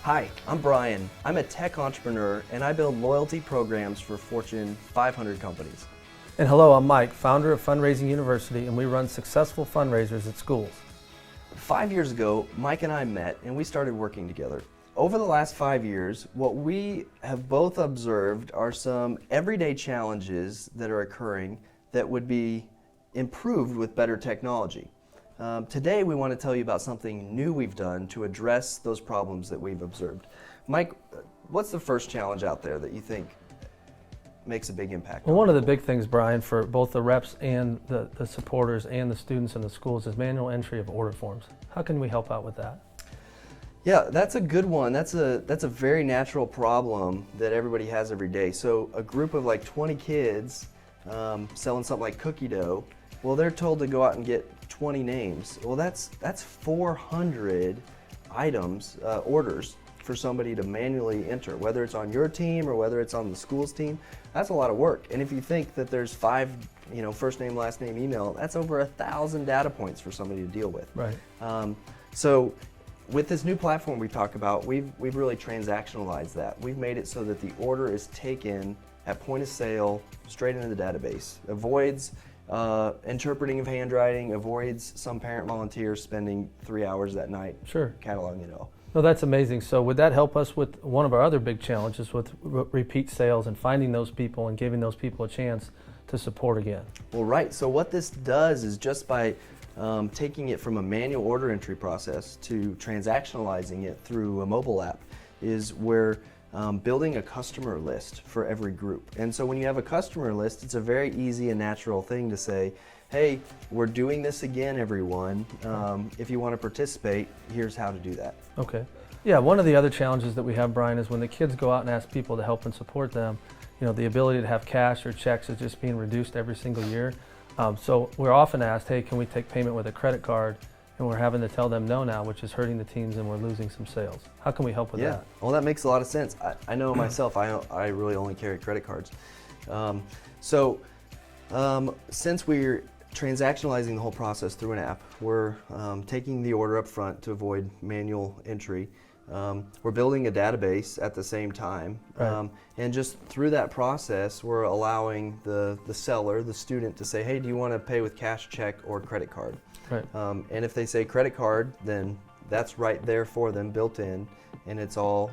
Hi, I'm Brian. I'm a tech entrepreneur and I build loyalty programs for Fortune 500 companies. And hello, I'm Mike, founder of Fundraising University, and we run successful fundraisers at schools. 5 years ago, Mike and I met and we started working together. Over the last 5 years, what we have both observed are some everyday challenges that are occurring that would be improved with better technology. Today we want to tell you about something new we've done to address those problems that we've observed. Mike, what's the first challenge out there that you think makes a big impact? Well, one of the big things, Brian, for both the reps and the supporters and the students in the schools is manual entry of order forms. How can we help out with that? Yeah, that's a good one. That's a very natural problem that everybody has every day. So a group of like 20 kids selling something like cookie dough, well, they're told to go out and get 20 names. Well, that's 400 items, orders for somebody to manually enter, whether it's on your team or whether it's on the school's team. That's a lot of work. And if you think that there's 5, first name, last name, email, that's over 1,000 data points for somebody to deal with. Right. So with this new platform we talk about, we've really transactionalized that. We've made it so that the order is taken at point of sale, straight into the database. Avoids interpreting of handwriting, avoids some parent volunteers spending 3 hours that night cataloging it all. No, that's amazing. So would that help us with one of our other big challenges with repeat sales and finding those people and giving those people a chance to support again? Well, right. So what this does is just by taking it from a manual order entry process to transactionalizing it through a mobile app is where building a customer list for every group. And so when you have a customer list, it's a very easy and natural thing to say, hey, we're doing this again, everyone. If you want to participate, here's how to do that. Okay. Yeah, one of the other challenges that we have, Brian, is when the kids go out and ask people to help and support them, the ability to have cash or checks is just being reduced every single year. So we're often asked, hey, can we take payment with a credit card? And we're having to tell them no now, which is hurting the teams and we're losing some sales. How can we help with that? Well, that makes a lot of sense. I know myself, I really only carry credit cards. Since we're transactionalizing the whole process through an app, we're taking the order up front to avoid manual entry. We're building a database at the same time. Right. And just through that process, we're allowing the seller, the student, to say, hey, do you want to pay with cash, check, or credit card? Right. And if they say credit card, then that's right there for them, built in, and it's all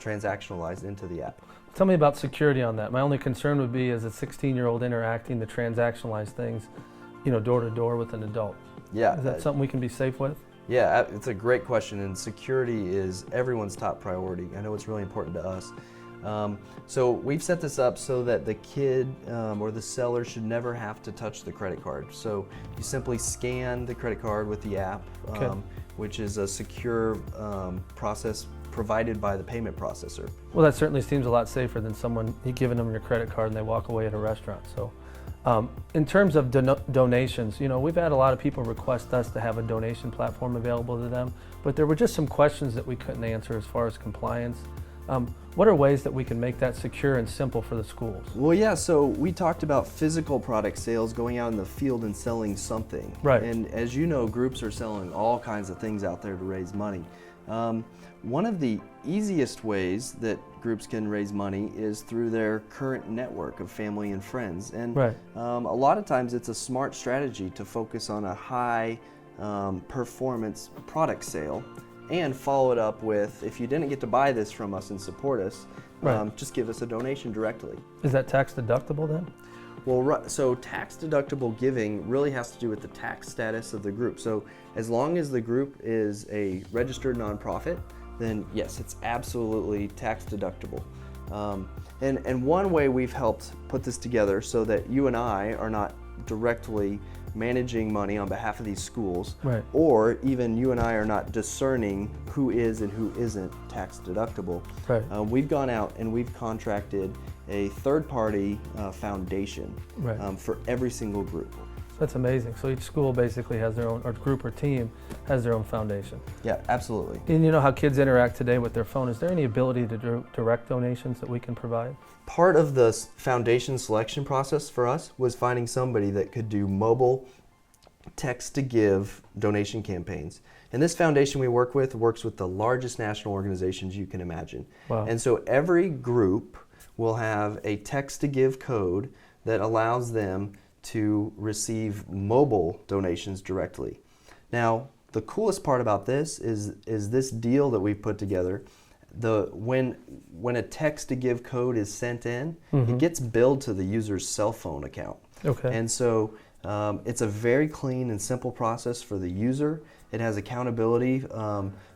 transactionalized into the app. Tell me about security on that. My only concern would be as a 16-year-old interacting to transactionalize things, door to door with an adult. Yeah. Is that something we can be safe with? Yeah, it's a great question, and security is everyone's top priority. I know it's really important to us. So we've set this up so that the kid or the seller should never have to touch the credit card. So you simply scan the credit card with the app, which is a secure process provided by the payment processor. Well, that certainly seems a lot safer than someone giving them your credit card and they walk away at a restaurant. So in terms of donations, we've had a lot of people request us to have a donation platform available to them, but there were just some questions that we couldn't answer as far as compliance. What are ways that we can make that secure and simple for the schools? Well, yeah, so we talked about physical product sales, going out in the field and selling something. Right. And as you know, groups are selling all kinds of things out there to raise money. One of the easiest ways that groups can raise money is through their current network of family and friends. And right. A lot of times it's a smart strategy to focus on a high performance product sale and follow it up with, if you didn't get to buy this from us and support us, just give us a donation directly. Is that tax deductible then? Well, so tax deductible giving really has to do with the tax status of the group. So as long as the group is a registered nonprofit, then yes, it's absolutely tax deductible. And one way we've helped put this together so that you and I are not directly managing money on behalf of these schools, right. or even you and I are not discerning who is and who isn't tax deductible. Right. We've gone out and we've contracted a third-party foundation for every single group. That's amazing. So each school basically has their own, or group or team has their own foundation. Yeah, absolutely. And you know how kids interact today with their phone. Is there any ability to direct donations that we can provide? Part of the foundation selection process for us was finding somebody that could do mobile text to give donation campaigns. And this foundation we work with works with the largest national organizations you can imagine. Wow. And so every group will have a text to give code that allows them to receive mobile donations directly. Now, the coolest part about this is this deal that we've put together. When a text to give code is sent in, it gets billed to the user's cell phone account. Okay. And so it's a very clean and simple process for the user. It has accountability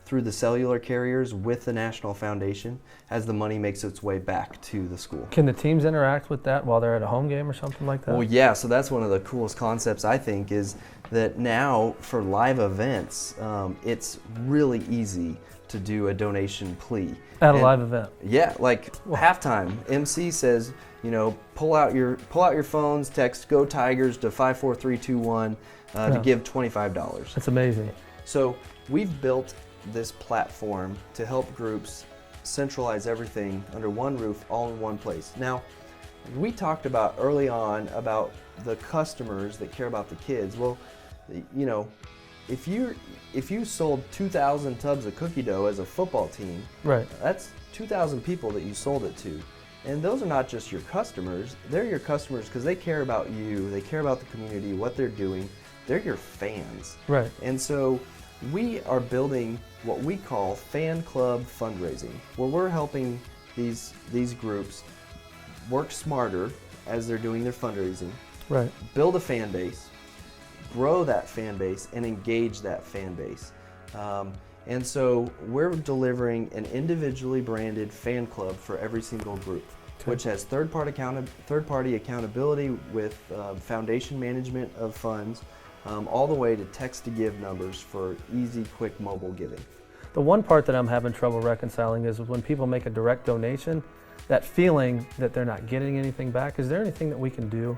through the cellular carriers with the National Foundation as the money makes its way back to the school. Can the teams interact with that while they're at a home game or something like that? Well, yeah, so that's one of the coolest concepts, I think, is that now for live events, it's really easy to do a donation plea. At a live event? Yeah, like halftime, MC says, pull out your phones, text "Go Tigers" to 54321 to give $25. That's amazing. So we've built this platform to help groups centralize everything under one roof, all in one place. Now, we talked about early on about the customers that care about the kids. Well, if you sold 2,000 tubs of cookie dough as a football team, right, that's 2,000 people that you sold it to. And those are not just your customers, they're your customers because they care about you, they care about the community, what they're doing. They're your fans. Right. And so we are building what we call fan club fundraising, where we're helping these groups work smarter as they're doing their fundraising, right, build a fan base, grow that fan base, and engage that fan base. And so we're delivering an individually branded fan club for every single group, which has third-party accountability with foundation management of funds, all the way to text-to-give numbers for easy, quick mobile giving. The one part that I'm having trouble reconciling is when people make a direct donation, that feeling that they're not getting anything back. Is there anything that we can do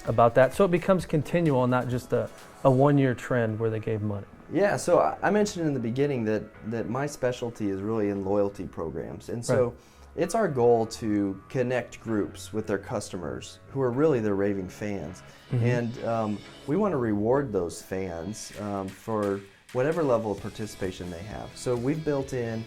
about that so it becomes continual and not just a one-year trend where they gave money? Yeah, so I mentioned in the beginning that my specialty is really in loyalty programs. And so it's our goal to connect groups with their customers who are really their raving fans. And we want to reward those fans for whatever level of participation they have. So we've built in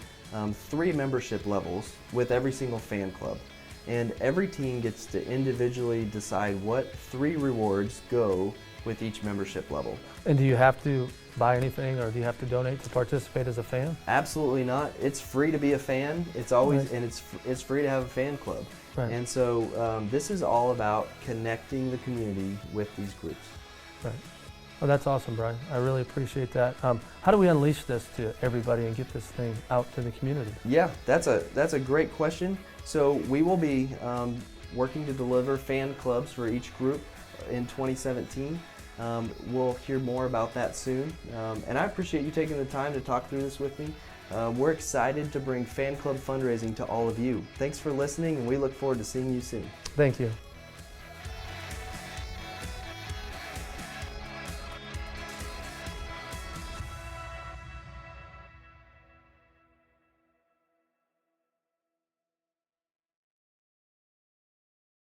3 membership levels with every single fan club. And every team gets to individually decide what 3 rewards go with each membership level. And do you have to buy anything, or do you have to donate to participate as a fan? Absolutely not. It's free to be a fan. It's always and it's free to have a fan club. Right. And so this is all about connecting the community with these groups. Right. Well, that's awesome, Brian. I really appreciate that. How do we unleash this to everybody and get this thing out to the community? Yeah, that's a great question. So we will be working to deliver fan clubs for each group in 2017. We'll hear more about that soon. And I appreciate you taking the time to talk through this with me. We're excited to bring fan club fundraising to all of you. Thanks for listening, and we look forward to seeing you soon. Thank you.